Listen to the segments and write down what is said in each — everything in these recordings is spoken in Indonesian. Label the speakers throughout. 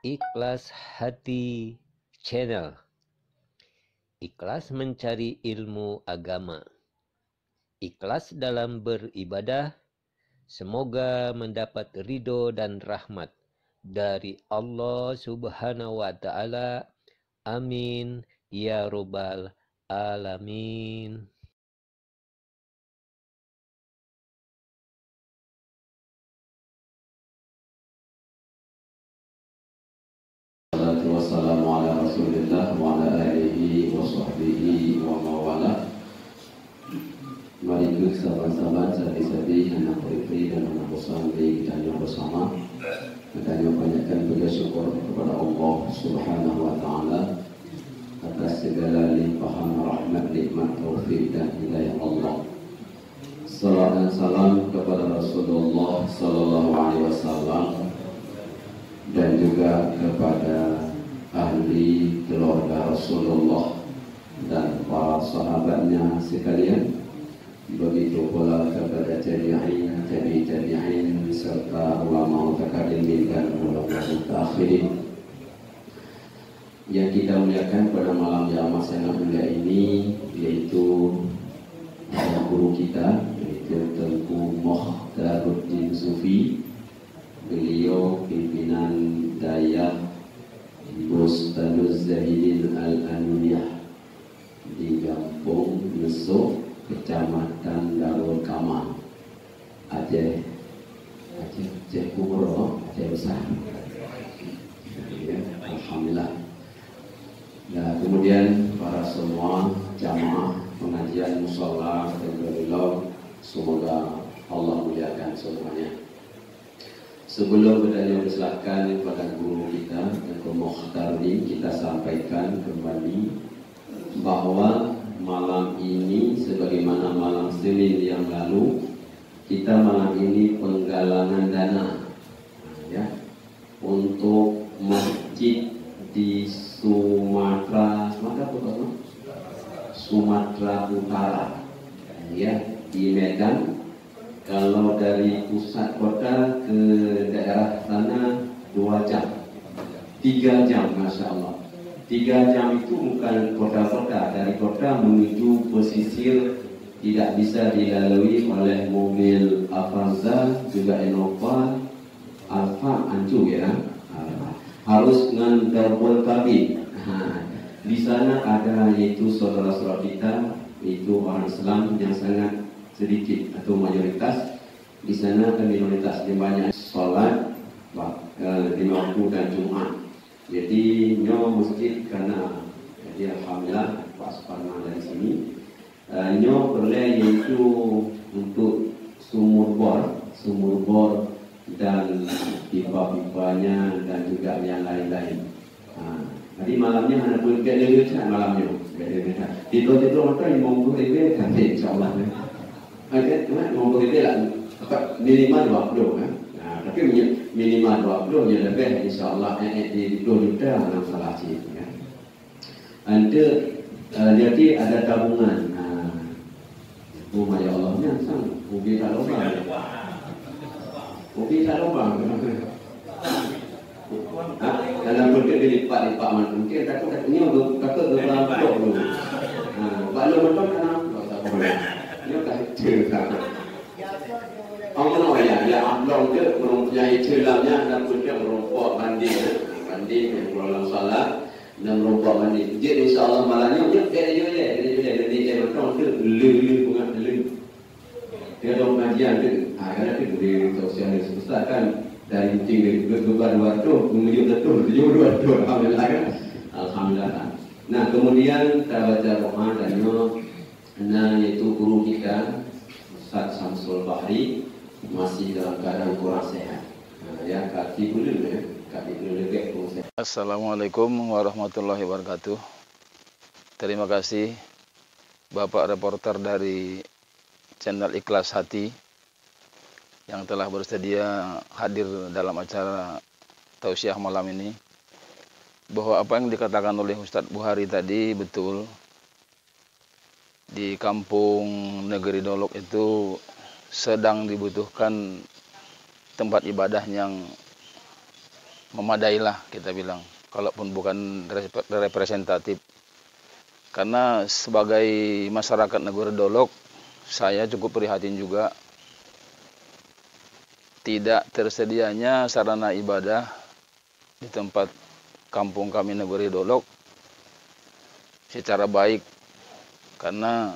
Speaker 1: Ikhlas Hati Channel. Ikhlas mencari ilmu agama. Ikhlas dalam beribadah. Semoga mendapat ridho dan rahmat dari Allah Subhanahu wa Ta'ala. Amin ya Rabbal Alamin.
Speaker 2: Wassalamu ala Rasulillah wa ala alihi wa sahbihi wa mawala. Mari sahabat-sahabat, sahabat-sahabat, anak putri dan anak bosan kita bersama. Kita banyakkan bersyukur kepada Allah Subhanahu wa Ta'ala atas segala limpahan rahmat, nikmat, taufik dan hidayah Allah. Salam dan salam kepada Rasulullah Sallallahu Alaihi Wasallam dan juga kepada ahli keluarga Rasulullah dan para sahabatnya sekalian. Begitu pula kepada tabi'in serta ulama mutaqaddimin dan ulama mutaakhirin yang kita muliakan pada malam yang sangat mulia ini, yaitu guru kita, yaitu Tengku Mukhtaruddin Sufi. Beliau pimpinan Dayah Bustanuz Zahidin Al-Anwiyah di Kampung Mesuk, Kecamatan Darul Kamal, Aceh Kumuro, Aceh Besar. Ya, alhamdulillah. Nah, kemudian para semua jamaah pengajian mushola dan beliau, semoga Allah muliakan semuanya. Sebelum bertanya persilakan kepada guru kita, Tengku Mukhtaruddin, kita sampaikan kembali bahwa malam ini sebagaimana malam Senin yang lalu, kita malam ini penggalangan dana ya, untuk masjid di Sumatera Utara ya, di Medan. Kalau dari pusat kota ke daerah sana 2 jam, 3 jam, Masya Allah. 3 jam itu bukan kota-kota, dari kota menuju pesisir tidak bisa dilalui oleh mobil Avanza, juga Innova, Alfa, Anju ya. Harus dengan double cabin. Di sana ada yaitu saudara-saudara kita, itu orang Islam yang sangat sedikit atau mayoritas. Di sana kan minoritas, yang banyak sholat di waktu dan Jumat. Jadi nyo masjid karena jadi alhamdulillah Pak Suparman dari sini nyo boleh yaitu untuk sumur bor dan pipa-pipanya dan juga yang lain-lain. Jadi malamnya anak pun gak ada malamnya. Tidur maka 50 ribu kan insyaallah. Ada cuma 50 ribu lah. Minimal 20 kan. Tapi minimal 20 ya lebih insyaallah di 2 juta dalam salah sih ya. Jadi ada tabungan. Oh ya Allahnya sang ubi tak lubang. Ubi tak lubang. Dalam bentuk dilipat-lipat mungkin katanya kata berlampau dulu. Kalau betul kan tak boleh. Dia tak cerita. Orang ya amlong ke mempunyai ceramnya dan bentuk merompok banding yang berulang salah dan merompok banding. Jadi insyaallah malamnya dia dia betul ke lulu bunga lulu. Dia dong kajian tu. Kadang tu di sosialis besar kan. Dari tinggi beban waktu menuju betul 72 alhamdulillah kan. Alhamdulillah. Nah, kemudian kita baca doa dan yaitu guru kita Ustaz Samsul Bahri masih dalam keadaan kurang sehat. Ya, kaki dulu ya. Kaki dulu lebih kurang sehat.
Speaker 3: Assalamualaikum warahmatullahi wabarakatuh. Terima kasih Bapak reporter dari channel Ikhlas Hati yang telah bersedia hadir dalam acara tausiah malam ini, bahwa apa yang dikatakan oleh Ustadz Buhari tadi betul. Di kampung Negeri Dolok itu sedang dibutuhkan tempat ibadah yang memadailah kita bilang, kalaupun bukan representatif. Karena sebagai masyarakat Negeri Dolok, saya cukup prihatin juga tidak tersedianya sarana ibadah di tempat kampung kami Negeri Dolok secara baik. Karena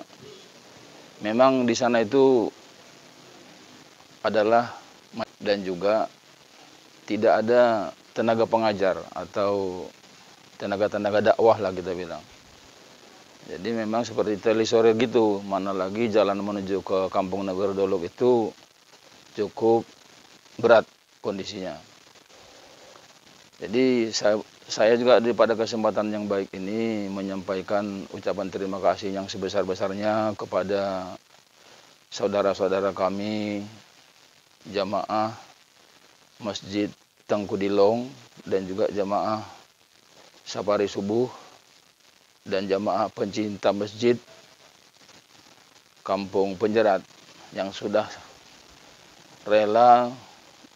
Speaker 3: memang di sana itu adalah dan juga tidak ada tenaga pengajar atau tenaga-tenaga dakwah lah kita bilang. Jadi memang seperti telisore gitu, mana lagi jalan menuju ke kampung Negeri Dolok itu cukup berat kondisinya. Jadi saya juga pada kesempatan yang baik ini menyampaikan ucapan terima kasih yang sebesar-besarnya kepada saudara-saudara kami, jamaah Masjid Tengku Dilong dan juga jamaah Safari Subuh dan jamaah pencinta masjid Kampung Penjerat yang sudah rela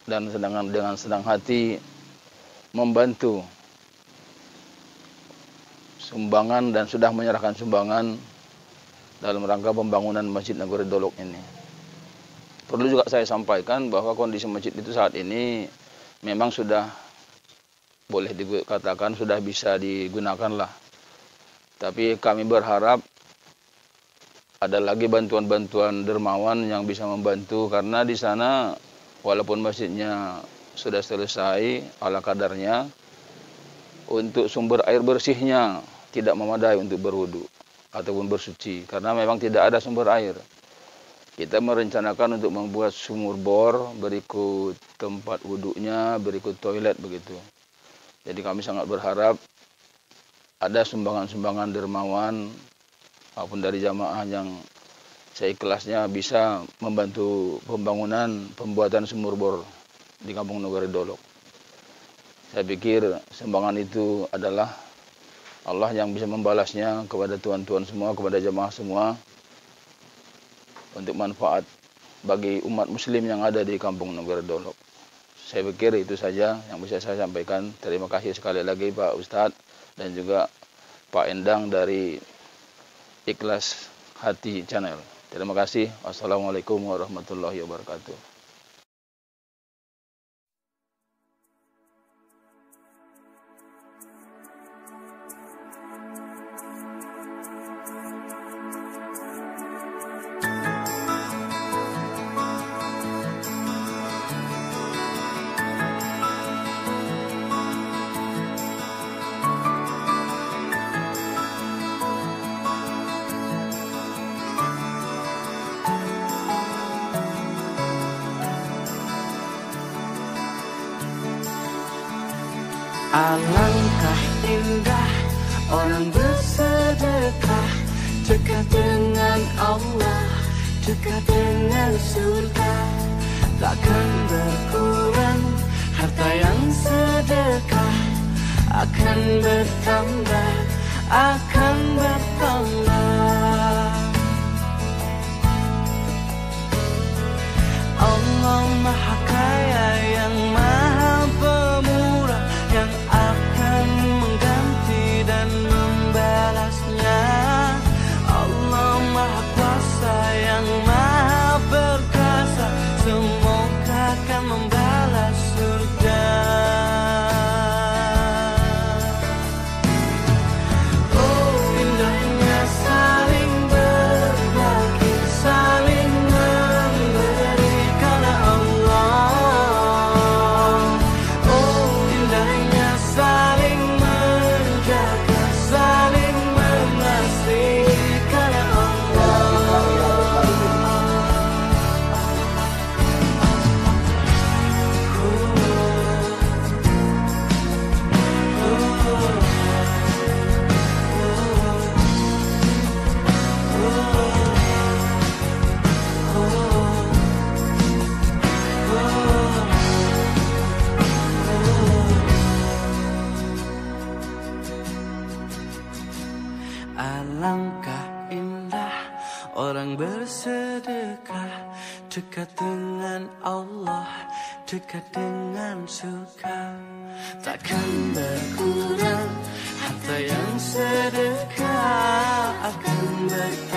Speaker 3: dan dengan senang hati membantu sumbangan dan sudah menyerahkan sumbangan dalam rangka pembangunan Masjid Negeri Dolok ini. Perlu juga saya sampaikan bahwa kondisi masjid itu saat ini memang sudah boleh dikatakan sudah bisa digunakan lah. Tapi kami berharap ada lagi bantuan-bantuan dermawan yang bisa membantu, karena di sana walaupun masjidnya sudah selesai ala kadarnya, untuk sumber air bersihnya tidak memadai untuk berwudu ataupun bersuci, karena memang tidak ada sumber air. Kita merencanakan untuk membuat sumur bor berikut tempat wudunya, berikut toilet begitu. Jadi kami sangat berharap ada sumbangan-sumbangan dermawan maupun dari jamaah yang seikhlasnya bisa membantu pembuatan sumur bor di Kampung Negeri Dolok. Saya pikir sumbangan itu adalah Allah yang bisa membalasnya kepada tuan-tuan semua, kepada jamaah semua, untuk manfaat bagi umat muslim yang ada di Kampung Negeri Dolok. Saya pikir itu saja yang bisa saya sampaikan. Terima kasih sekali lagi Pak Ustadz dan juga Pak Endang dari Ikhlas Hati Channel. Terima kasih. Wassalamualaikum warahmatullahi wabarakatuh.
Speaker 4: Alangkah indah orang bersedekah, dekat dengan Allah, dekat dengan surga. Takkan berkurang harta yang sedekah, akan bertambah, akan bertambah. Allah Maha Kaya yang Maha Pemurah, yang akan mengganti dan membalasnya. Allah Maha Kuasa yang Maha Perkasa, semoga akan membalas surga. Oh indahnya saling berbagi, saling memberi karena Allah. Oh indahnya saling menjaga, saling mengasihi karena Allah. Alangkah indah orang bersedekah, dekat dengan Allah, dekat dengan suka, takkan berkurang. Harta yang sedekah akan berkurang.